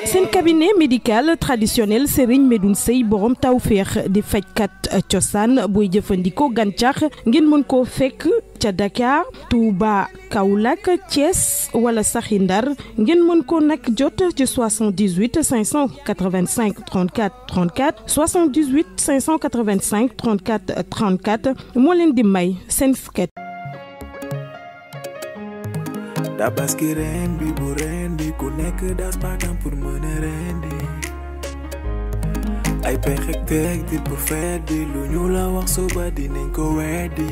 Sen cabinet médical traditionnel Serigne Medoune Sey borom tawfeex di fajkat cosaan booy jëfandikoo gàncax ngeen mën koo fekk ca Dakar Touba Kaolack Thiès wala saxi Ndar ngeen mën ko nag jot ci 78 585 34 34 78 585 34 34 moo leen di may seen sket. Tabaski ren bi bu ren bi ku nekk das bakam pour mën a rendi ay pexe teg di pour feet bi lu ñu la wax suba dinañ ko weddi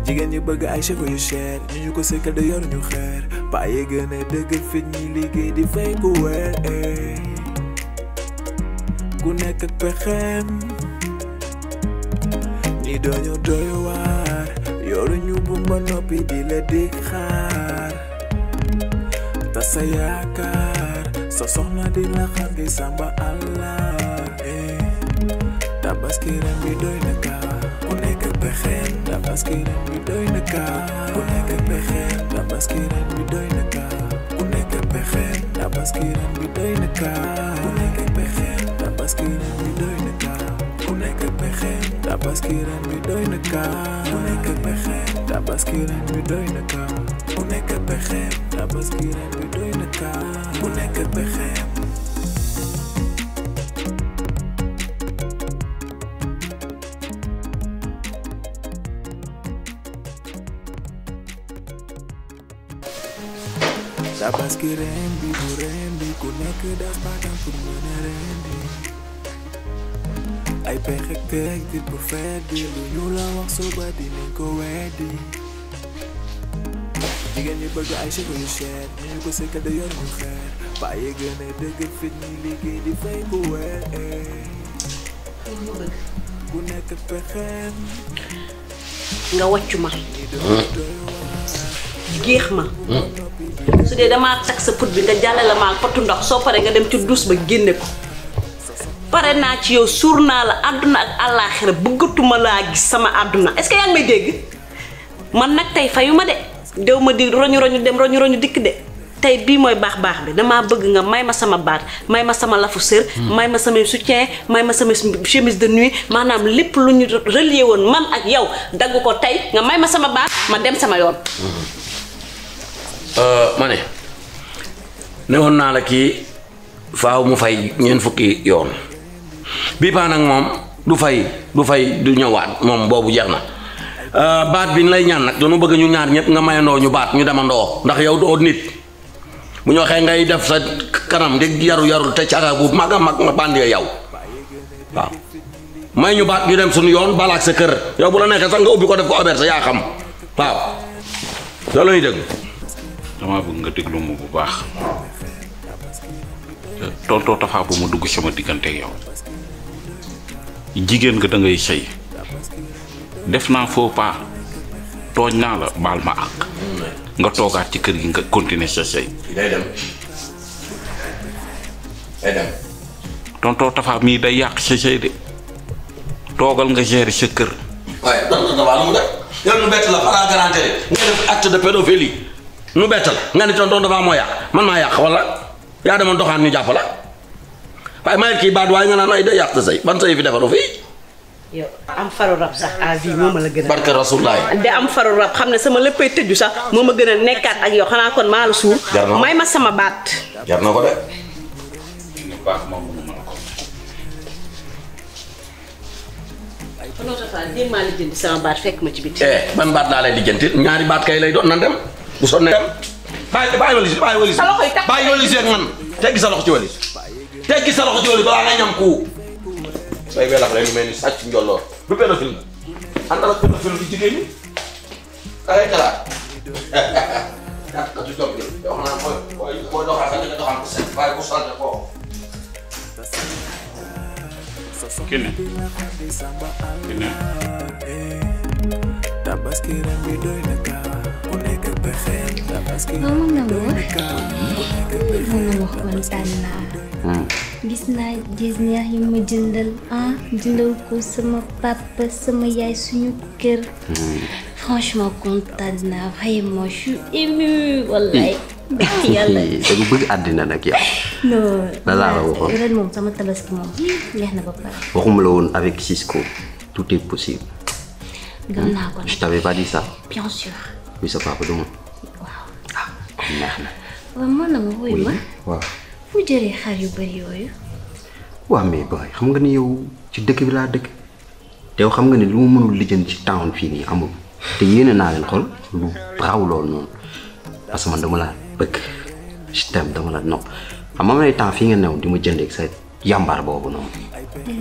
jigéen ñi bëgg ay cheveux yu cher ñu ko sekkal da yor ñu xeer paye gën a dëgg fit ñi liggéey di fay ku weer ku nekk ak pexem ñi dañoo doy waar yoru ñu bu ma noppi di la dig xaar ta sa yaakaar sa soxna di la xam di samba Allah tabaski ren bi doy na kaa ku nekk pexeem tabaski ren bi doy na kaa ku nekk pexeem tabaski ren bi doy na kaa ku nekk pexeem tabaski ren bi doy na kaa ku nekk pexeem tabaski ren bi doy na kaa ku nekk pexeem tabaski ren bi doy na kaa ku nekk pexeem tabaski ren bi doy na kaa ku nekk pexeem tabaski ren bi doy na kaa ku nekk pexeem tabaski ren bi bu ren bi ku nekk das bakam pour mën a rendi ay pexe teg di pour feet bi lu ñu la wax suba dinañ ko weddi jigéen ñi bëgg ay cheveux yu cher ñu ko sekkal da yor ñu xeer paye gën a dëgg fit ñi liggéey di fay ku weer ku nekk pexeem nga wàccu ma géex ma su dee damaa tag sa put bi nga jàllale ma ak potu ndox soo paree nga dem ci douche ba génne ko pare naa ci yow suur naa la àdduna ak àllaaxira bëggatuma laa gis sama àdduna est-ce que yaa ngi may dégg man nag tey fayu ma de dew ma di roñu dem roñu dikk de tey bii mooy baax bi damaa bëgg nga may ma sama baat may ma sama lafu sër may ma sama soutien may ma sama chemise de nuit maanaam lépp lu ñu relier woon man ak yow dagg ko tey nga may ma sama baat ma dem sama yoon ma ne woon naa la kii faaw mu fay ñeent fukki yoon bii paa nag moom du fay du ñëwaat moom boobu jeex na baat bi ñu lay ñaan nag dañu bëgg ñu ñaar ñëpp nga mayandoo ñu baat ñu demandoo ndax yow doo nit bu ñu waxee ngay def sa kanam di yaru te caga bu mag a mag nga bandee yow waaw may ñu baat ñu dem suñu yoon balaak sa kër yow bu la neexee sax nga ubbi ko def ko auberge yaa xam waaw loolu lañuy dégg dama bëgg nga déglu ma bu baax tontoo Tafa bu mu dugg sama diggante yow jigéen nga da ngay sëy def naa faux pas tooñ naa la baal ma àq nga toogaat ci kër gi nga continuer sa sëy day dem tontoo Tafa mii day yàq sa sëy de toogal nga gérer sa kër waaye dan Tafa lu mu def yow nu bett la fara garanté nga def acte de pédophilie nu bett la nga ni tonton Tafa moo yàq man maa yàq wala yaa demoon doxaan ñu jàpp la waaye mayet kii baat waaye nga naan ay day yàq sëy ban sëy fi defaru fii yow am faru rab sax à vie moo ma la gën a barke Rasulaay de am faru rab xam ne sama léppay tëju sax moo ma gën a nekkaat ak yow xanaa kon maa la suur may ma sama baat jar na ko de baax moom mënu ma la ko loolu dafa jéem maa lijjanti sama baat fekk ma ci biti ban baat laa lay lijjanti ñaari baat kay lay doon nan dem bu sonne dem bàyyi walis bàyyi walis ak man teggi sa loxo ci walis teggi sa loxo ci walis balaa ngay ñam ku say welax rek lu mel ni sàcc njolloor du pédophile la àndal ak pédophile bi jigéen ñi ay xalaat yow xanaa mooy doxaa sax nga doxaan ko set waaye bu salte ko Kine tabaski ren bi doy na kaa ku nekk pexeem tabaski mama na wax kontaan naa gis naa jesneex yi ma jëndal jëndal ko sama papa sama yaay suñu kër franchement kontaan naa vraiment je suis émue wallaay. yàlla da nga bëgg àddina nag yow. non la laa waxoon ren moom sama tabaski moom neex na ba pare. waxuma la woon avec Cisco tout est possible. gëm naa ko je t'avais pas dit ça. bien sûr. oui sa papa du ma. waaw. ah neex na. waaw mën na ma wuy ma. waaw. fu jëlee xar yu bari yooyu. waaw mais boy xam nga ni yow ci dëkk bi laa dëkk te yow xam nga ni lu ma mënul lijjanti ci town fii nii amul te yéene naa leen xol lu raw loolu noonu parce que man dama la bëgg je t'aime dama la nopp xam nga may temps fii nga new di ma jëndeeg sa yàmbaar boobu noonu.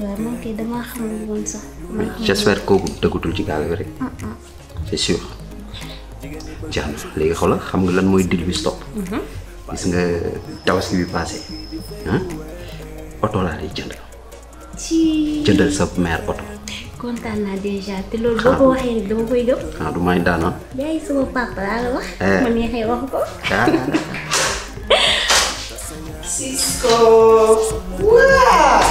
waaw man kay damaa xamul woon sax. j'espère kooku dëggutul ci gaal bi rek. c'est sûr. jeex na léegi xoolal xam nga lan mooy dil bi stop. gis nga tabaski bi passé ah oto laa lay jëndal. ci jëndal sa mère oto. kontaan naa déjà te loolu boo ko waxee rek dama koy gëm. ah du may daana. yaay sama papa laa la wax. man neexee wax ko. Cisco. waaw.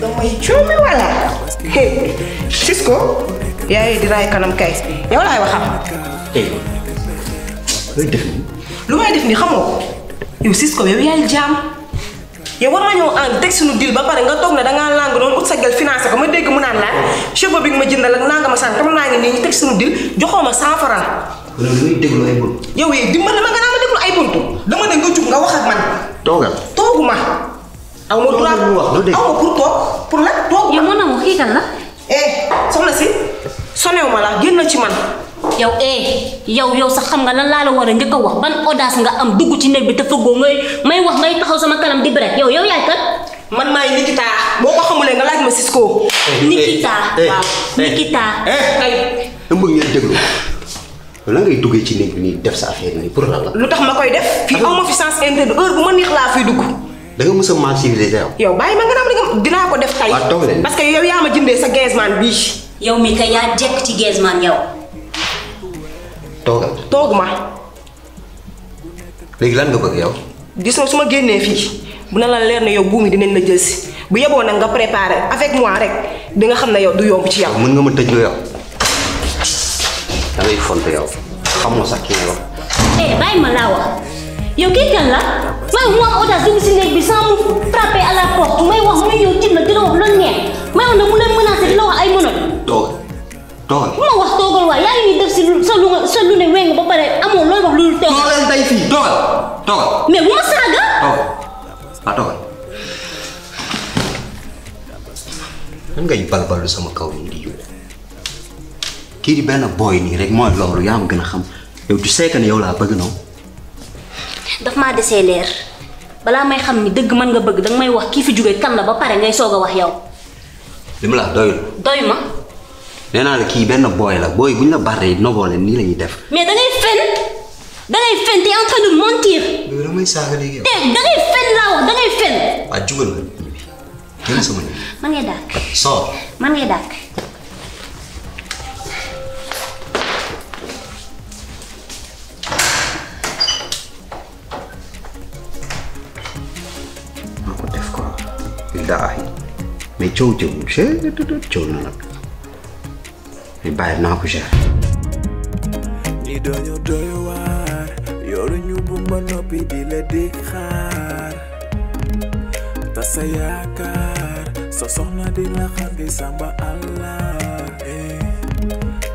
damay coomi wala. hey Cisco. yaa ngi di raay kanam kay yow laay waxal. looy def nii. lu may def nii xamoo ko. yow Cisco yow yaay jaam. yow war ma ñëw ànd teg suñu deal ba pare nga toog ne dangaa lang noonu ut sa gel financé ko ma dégg mu naan laa cheveux bi nga ma jëndal ak nanga ma sànq comme naa ngi nii ñu teg suñu deal joxoo ma 100 francs. loolu da ngay déglu ay bunt. yow yi dimbali ma nga naa ma déglu ay buntu dama ne nga jug nga wax ak man. toogal. toogu ma. aw ma droit aw ma pour toog pour la toogu ma. yow mën na ma kii kan la. soxna si sonew ma la génn ci man. yow yow sax xam nga lan laa la war a njëkk a wax ban audace nga am dugg ci néeg bi te fëggoo may wax ngay taxaw sama kanam di brek yow yaay kat. man maay Nikita boo ko xamulee nga laaj ma Cisco. Nikita waaw Nikita. ay ëmb ngeen déglu la ngay duggee ci néeg bi nii def sa affaire nii pour lan la. lu tax ma koy def fii aw ma fi sens interdit heure bu ma neex laa fiy dugg. da nga mës a mal civilisé yow. yow bàyyi ma nga naan dinaa ko def tay parce que yow yaa ma jëndee sa gazman bii. yow mi kay yaa jekk ci gazman yow. toogal. toogu ma. léegi lan nga bëgg yow. gis nga su ma génnee fii bu na la leer ne yow buumi dinañ la jël si bu yeboo nag nga préparé avec moi rek di nga xam ne yow du yomb ci yow. mën nga ma tëj lu yow. da ngay font yow xamoo sax ki ngay wax. bàyyi ma laa wax yow kii kan la may mu am audace dugg si néeg bi sans mu frapper à la porte may wax muy yow ci la dina wax lu neex may wax ne mu leen menacé di la wax ay mënoon. toogal toogal. bu ma wax toogal waaye yaa ngi def si sa lu ne weng ba pare amoo looy wax lu dul toogal. toogal day fii toogal toogal. mais bu ma saaga. toogal ah toogal. nan ngay balbalu sama kaw nii di yóbbu kii di benn boy nii rek mooy loolu yaa ma gën a xam yow tu sais que ne yow laa bëgg noonu. daf maa desee leer balaa may xam ni dëgg mën nga bëgg danga may wax kii fi jógee kan la ba pare ngay soog a wax yow. li ma la doyul. doy ma. nee naa la kii benn booy la booy bu ñu la barree noboo leen nii la ñuy def. mais da ngay fen t'es en train de mentir. loolu damay saaga léegi yow. da ngay fen laa wax da ngay fen. waa jugal nga ñibbi génn sama ñibbi. man ngay dàkk. soo. man ngay dàkk. maa ko def quoi. billaahi mais coow coow na nag. mais bàyyi naa ko cher. ñi doñu doy waar yoru ñu bu ma noppi di la di xaar ta sa yaakaar sa soxna di la xaar di samba allah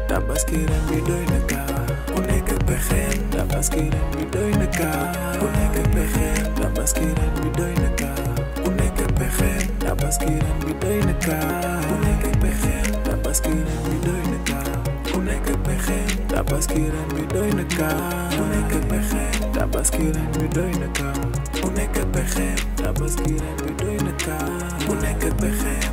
tabaski ren bi doy na kaa ku nekk pexeem tabaski ren bi doy na kaa ku nekk pexeem tabaski ren bi doy na kaa ku nekk pexeem tabaski ren bi doy na kaa ku nekk pexeem tabaski ren bi doy na kaa ku nekk pexeem tabaski ren bi doy na kaa ku nekk pexeem tabaski ren bi doy na kaa ku nekk pexeem tabaski ren bi doy na kaa ku nekk pexeem.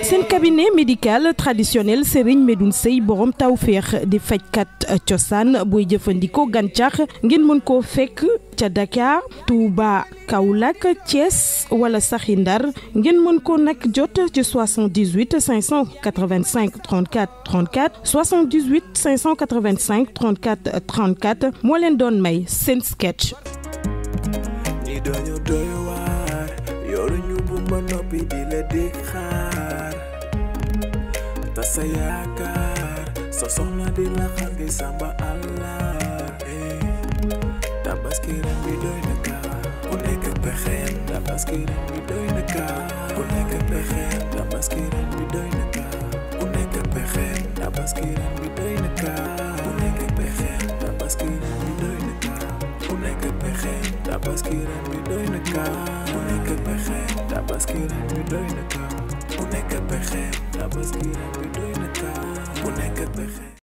seen cabinet médical traditionnel Serigne Medoune Seye borom tawféex di fajkat cosaan booy jëfandikoo gàncax ngeen mën koo fekk ca Dakar Touba Kaolack Thiès wala saxi Ndar ngeen mën ko nag jot ci 78 585 34 34 78 585 34 34 moo leen doon may seen sketch. ñi dañu doy waar yoru ñu bu ma noppi di la dégg xaar ta sa yaakaar sa soxna di la xam di samba allah tabaski ren bi doy na kaa ku nekk pexeem tabaski ren bi doy na kaa ku nekk pexeem tabaski ren bi doy na kaa ku nekk pexeem tabaski ren bi doy na kaa ku nekk pexeem tabaski ren bi doy na kaa ku nekk pexeem tabaski ren bi doy na kaa ku nekk pexeem tabaski ren bi doy na kaa ku nekk pexeem tabaski ren bi doy na kaa ku nekk pexeem